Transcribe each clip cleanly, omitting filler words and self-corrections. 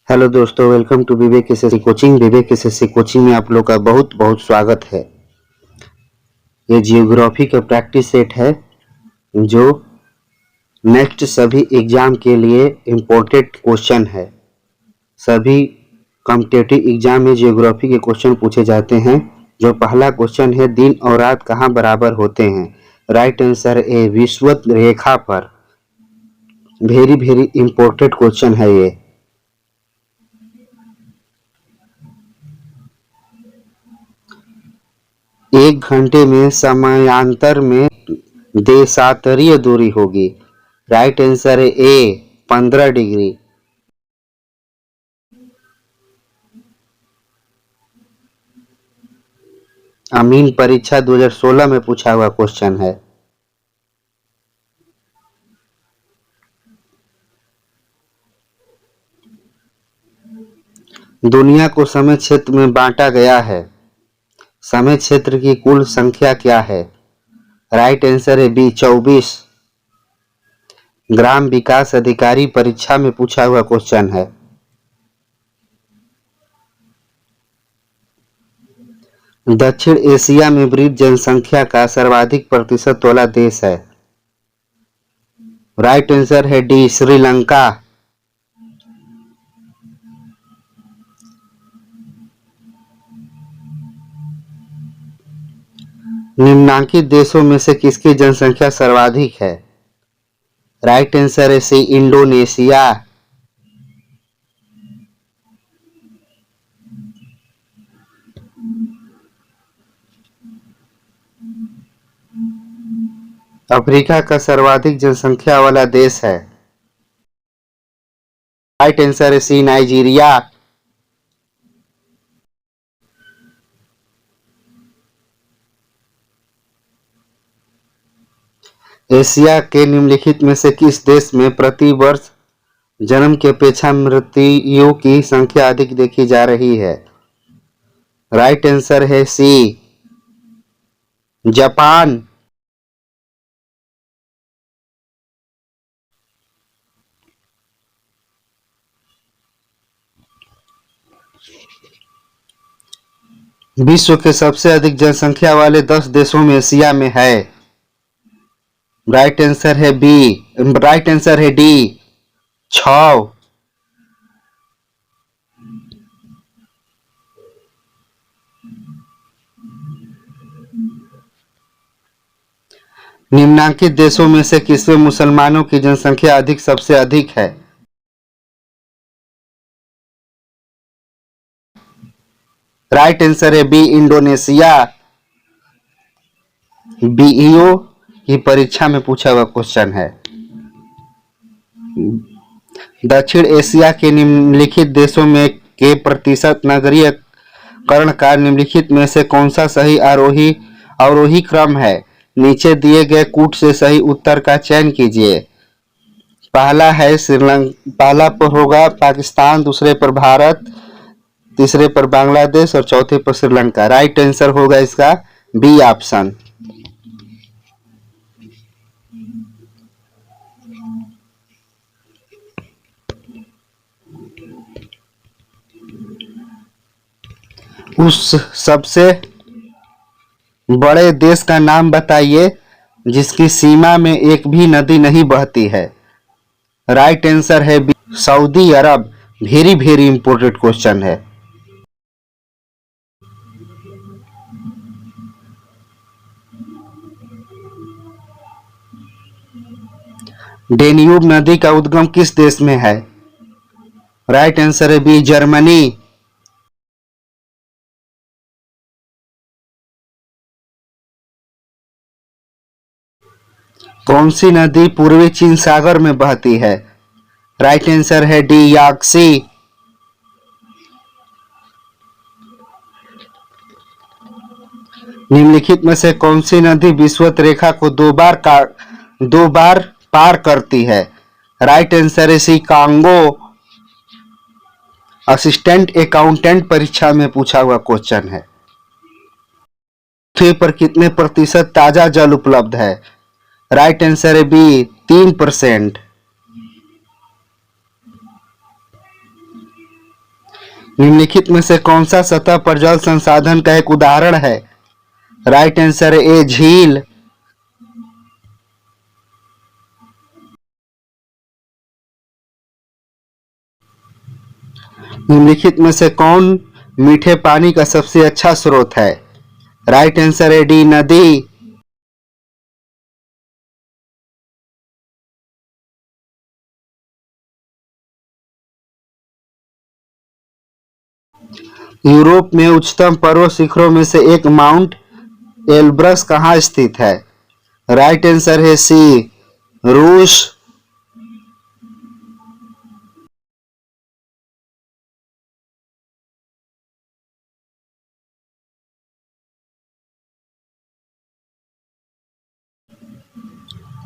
Hello दोस्तों, welcome to Vivek SSC coaching. Vivek SSC coaching में आप लोग का बहुत बहुत स्वागत है। ये जियोग्राफी का प्रैक्टिस सेट है जो नेक्स्ट सभी एग्जाम के लिए इम्पोर्टेंट क्वेश्चन है। सभी कॉम्पिटिटिव एग्जाम में जियोग्राफी के क्वेश्चन पूछे जाते हैं। जो पहला क्वेश्चन है, दिन और रात कहाँ बराबर होते हैं? राइट आंसर ए, विषुवत रेखा पर। वेरी इम्पोर्टेंट क्वेश्चन है ये। एक घंटे में समयांतर में देशांतरीय दूरी होगी। राइट आंसर है ए, 15 डिग्री। अमीन परीक्षा 2016 में पूछा हुआ क्वेश्चन है। दुनिया को समय क्षेत्र में बांटा गया है। समय क्षेत्र की कुल संख्या क्या है? राइट आंसर है बी, 24। ग्राम विकास अधिकारी परीक्षा में पूछा हुआ क्वेश्चन है। दक्षिण एशिया में वृद्ध जनसंख्या का सर्वाधिक प्रतिशत वाला देश है। राइट आंसर है डी, श्रीलंका। निम्नांकित देशों में से किसकी जनसंख्या सर्वाधिक है? राइट आंसर है सी, इंडोनेशिया। अफ्रीका का सर्वाधिक जनसंख्या वाला देश है। राइट आंसर है सी, नाइजीरिया। एशिया के निम्नलिखित में से किस देश में प्रति वर्ष जन्म की अपेक्षा मृत्युओं की संख्या अधिक देखी जा रही है? राइट आंसर है सी, जापान। विश्व के सबसे अधिक जनसंख्या वाले 10 देशों में एशिया में है। राइट आंसर है बी, राइट आंसर है डी, 6। निम्नांकित देशों में से किसमें मुसलमानों की जनसंख्या सबसे अधिक है? राइट आंसर है बी, इंडोनेशिया। बीईओ की परीक्षा में पूछा हुआ क्वेश्चन है। दक्षिण एशिया के निम्नलिखित देशों में के प्रतिशत नगरीकरण का निम्नलिखित में से कौन सा सही अवरोही क्रम है? नीचे दिए गए कूट से सही उत्तर का चयन कीजिए। पहला है पहला पर होगा पाकिस्तान, दूसरे पर भारत, तीसरे पर बांग्लादेश और चौथे पर श्रीलंका। राइट आंसर होगा इसका बी ऑप्शन। उस सबसे बड़े देश का नाम बताइए जिसकी सीमा में एक भी नदी नहीं बहती है। राइट आंसर है बी, सऊदी अरब। वेरी इंपोर्टेंट क्वेश्चन है। डेन्यूब नदी का उद्गम किस देश में है? राइट आंसर है बी, जर्मनी। कौन सी नदी पूर्वी चीन सागर में बहती है? राइट आंसर है डी, याक्सी। निम्नलिखित में से कौन सी नदी विषुवत रेखा को दो बार पार करती है? राइट आंसर है सी, कांगो। असिस्टेंट अकाउंटेंट परीक्षा में पूछा हुआ क्वेश्चन है। पृथ्वी पर कितने प्रतिशत ताजा जल उपलब्ध है? राइट आंसर है बी, 3%। निम्नलिखित में से कौन सा सतह पर जल संसाधन का एक उदाहरण है? राइट आंसर ए झील। निम्नलिखित में से कौन मीठे पानी का सबसे अच्छा स्रोत है? राइट आंसर है डी नदी। यूरोप में उच्चतम पर्वत शिखरों में से एक माउंट एलब्रस कहाँ स्थित है? राइट आंसर है सी रूस।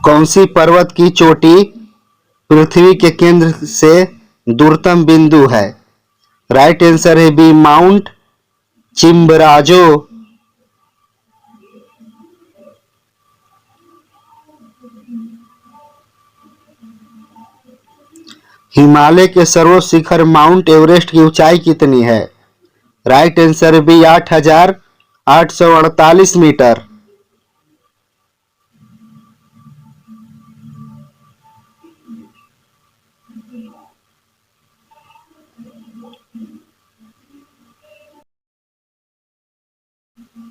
कौन सी पर्वत की चोटी पृथ्वी के केंद्र से दूरतम बिंदु है? राइट आंसर है बी माउंट चिम्बराजो। हिमालय के सर्वोच्च शिखर माउंट एवरेस्ट की ऊंचाई कितनी है? Right answer B 8,848 metre.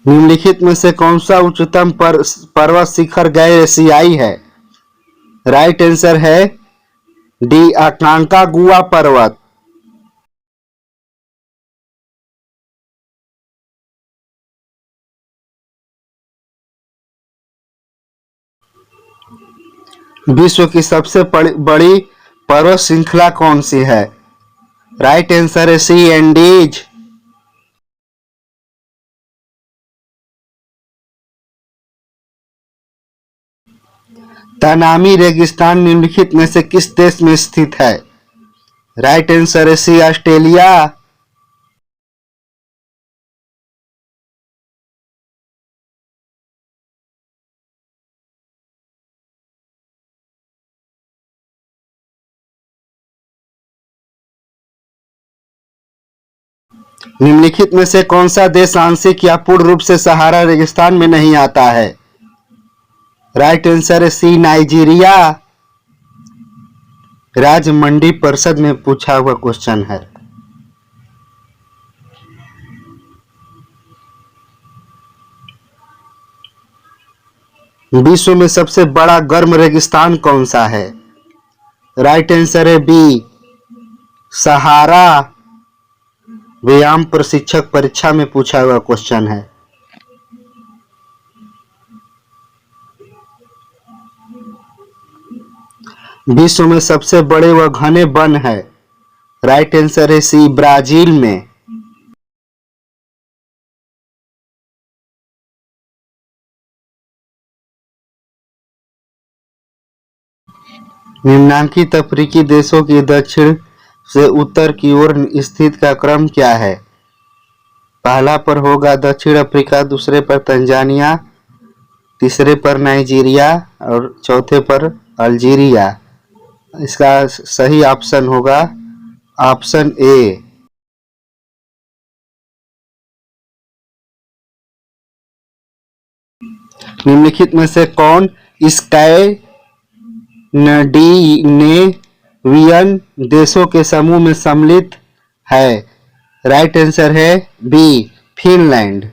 निम्नलिखित में से कौन सा उच्चतम पर्वत शिखर गैर एशियाई है? राइट आंसर है डी अकांकागुआ पर्वत। विश्व की सबसे बड़ी पर्वत श्रृंखला कौन सी है? राइट आंसर है सी एंडीज। तनामी रेगिस्तान निम्नलिखित में से किस देश में स्थित है? राइट आंसर है सी ऑस्ट्रेलिया। निम्नलिखित में से कौन सा देश आंशिक या पूर्ण रूप से सहारा रेगिस्तान में नहीं आता है? राइट आंसर है सी नाइजीरिया। राज्य मंडी परिषद में पूछा हुआ क्वेश्चन है। विश्व में सबसे बड़ा गर्म रेगिस्तान कौन सा है? राइट आंसर है बी सहारा। व्यायाम प्रशिक्षक परीक्षा में पूछा हुआ क्वेश्चन है। विश्व में सबसे बड़े व घने वन है? राइट आंसर है सी ब्राजील में। निम्नांकित अफ्रीकी देशों की दक्षिण से उत्तर की ओर स्थित का क्रम क्या है? पहला पर होगा दक्षिण अफ्रीका, दूसरे पर तंजानिया, तीसरे पर नाइजीरिया और चौथे पर अल्जीरिया। इसका सही ऑप्शन होगा ऑप्शन ए। निम्नलिखित में से कौन स्कैंडिनेवियन देशों के समूह में सम्मिलित है? राइट आंसर है बी फिनलैंड।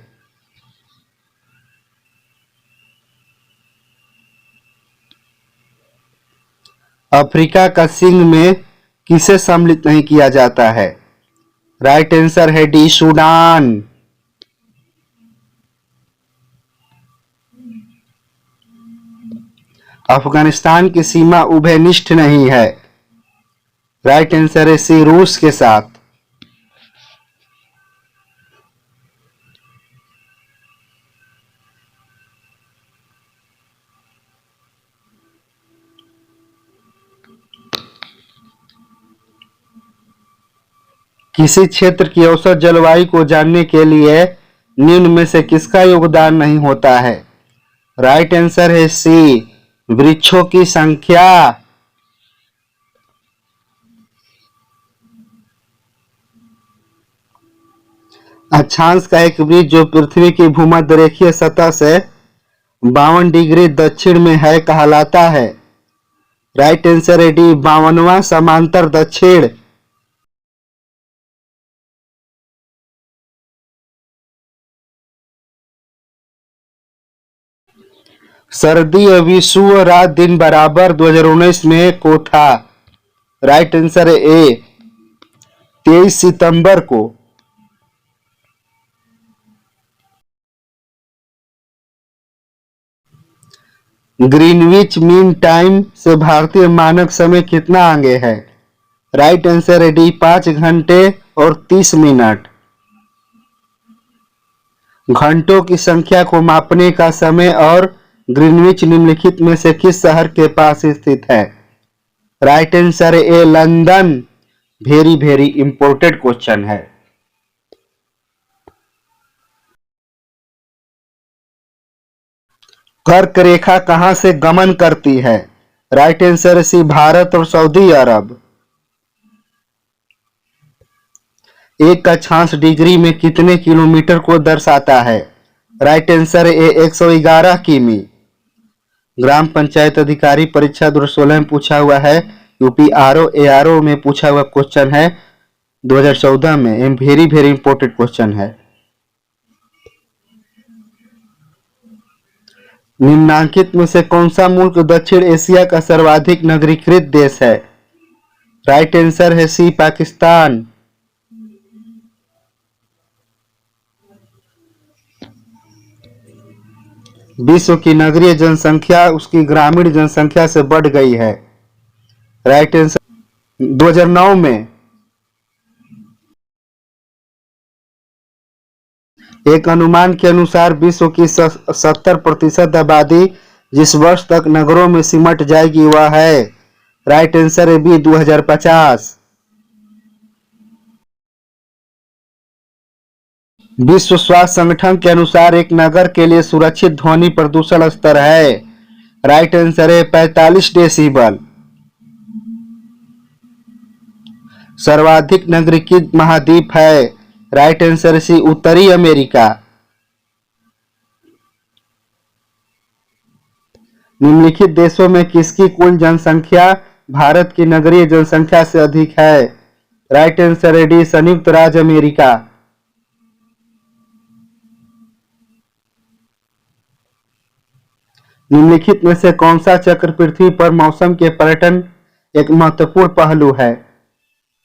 अफ्रीका का सिंह में किसे सम्मिलित नहीं किया जाता है? राइट आंसर है डी सूडान। अफगानिस्तान की सीमा उभयनिष्ठ नहीं है। राइट आंसर है सी रूस के साथ। किसी क्षेत्र की औसत जलवायु को जानने के लिए निम्न में से किसका योगदान नहीं होता है? राइट आंसर है सी वृक्षों की संख्या। अक्षांश का एक वृत्त जो पृथ्वी की भूमध्य रेखीय सतह से 52 डिग्री दक्षिण में है कहलाता है। राइट आंसर है डी 52वां समांतर दक्षिण। सर्दी और विश्व रात दिन बराबर 2019 में को था। राइट आंसर है ए 23 सितंबर को। ग्रीनविच मीन टाइम से भारतीय मानक समय कितना आगे है? राइट आंसर है डी 5 घंटे और 30 मिनट। घंटों की संख्या को मापने का समय और ग्रीनविच निम्नलिखित में से किस शहर के पास स्थित है? Right answer A London. Very very important question है। कर्क रेखा कहां से गमन करती है? राइट आंसर सी भारत और सऊदी अरब। एक अक्षांश डिग्री में कितने किलोमीटर को दर्शाता है? राइट आंसर ए 111 किमी। ग्राम पंचायत अधिकारी परीक्षा 2016 में पूछा हुआ है। यूपी आरओ एआरओ में पूछा हुआ क्वेश्चन है 2014 में। वेरी वेरी इंपॉर्टेंट क्वेश्चन है। निम्नांकित में से कौन सा मुल्क दक्षिण एशिया का सर्वाधिक नगरीकृत देश है? राइट आंसर है सी पाकिस्तान। विश्व की नगरीय जनसंख्या उसकी ग्रामीण जनसंख्या से बढ़ गई है। राइट आंसर 2009 में। एक अनुमान के अनुसार विश्व की 70% आबादी जिस वर्ष तक नगरों में सिमट जाएगी वह है? राइट आंसर है बी 2050। विश्व स्वास्थ्य संगठन के अनुसार एक नगर के लिए सुरक्षित ध्वनि प्रदूषण स्तर है? राइट आंसर है 45 डेसिबल। सर्वाधिक नगरीकृत महाद्वीप है? राइट आंसर सी उत्तरी अमेरिका। निम्नलिखित देशों में किसकी कुल जनसंख्या भारत की नगरीय जनसंख्या से अधिक है? राइट आंसर है डी संयुक्त राज्य अमेरिका। निम्नलिखित में से कौन सा चक्र पृथ्वी पर मौसम के पर्यटन एक महत्वपूर्ण पहलू है?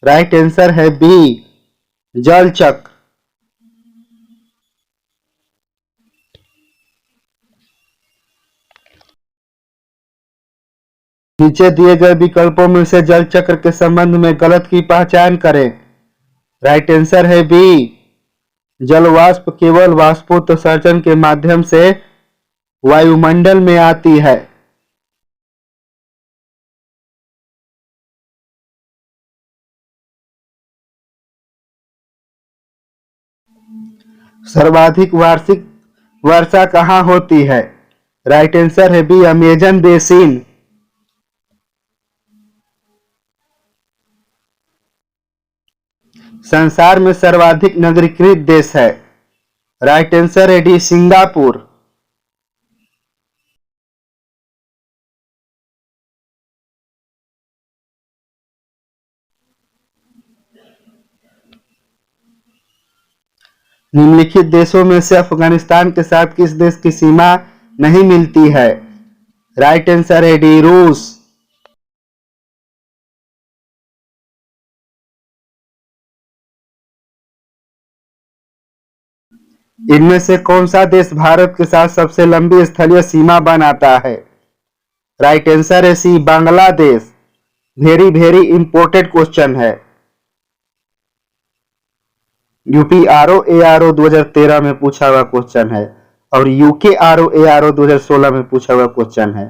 राइट आंसर है बी जल चक्र। नीचे दिए गए विकल्पों में से जल चक्र के संबंध में गलत की पहचान करें। राइट आंसर है बी जल वाष्प केवल वाष्पोत्सर्जन के माध्यम से वायुमंडल में आती है। सर्वाधिक वार्षिक वर्षा कहाँ होती है? राइट आंसर है बी अमेजन बेसिन। संसार में सर्वाधिक नगरीकृत देश है? राइट आंसर है डी सिंगापुर। निम्नलिखित देशों में से अफगानिस्तान के साथ किस देश की सीमा नहीं मिलती है? राइट आंसर है डी रूस। इनमें से कौन सा देश भारत के साथ सबसे लंबी स्थलीय सीमा बनाता है? राइट आंसर है C Bangladesh. Very very important question है। यूपी आरओ एआरओ 2013 में पूछा हुआ क्वेश्चन है और यूके आरओ एआरओ 2016 में पूछा हुआ क्वेश्चन है।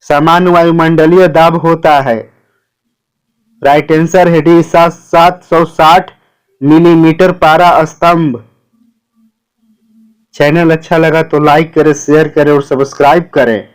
सामान्य वायुमंडलीय दाब होता है? राइट आंसर है डी 760 मिलीमीटर पारा स्तंभ। चैनल अच्छा लगा तो लाइक करें, शेयर करें और सब्सक्राइब करें।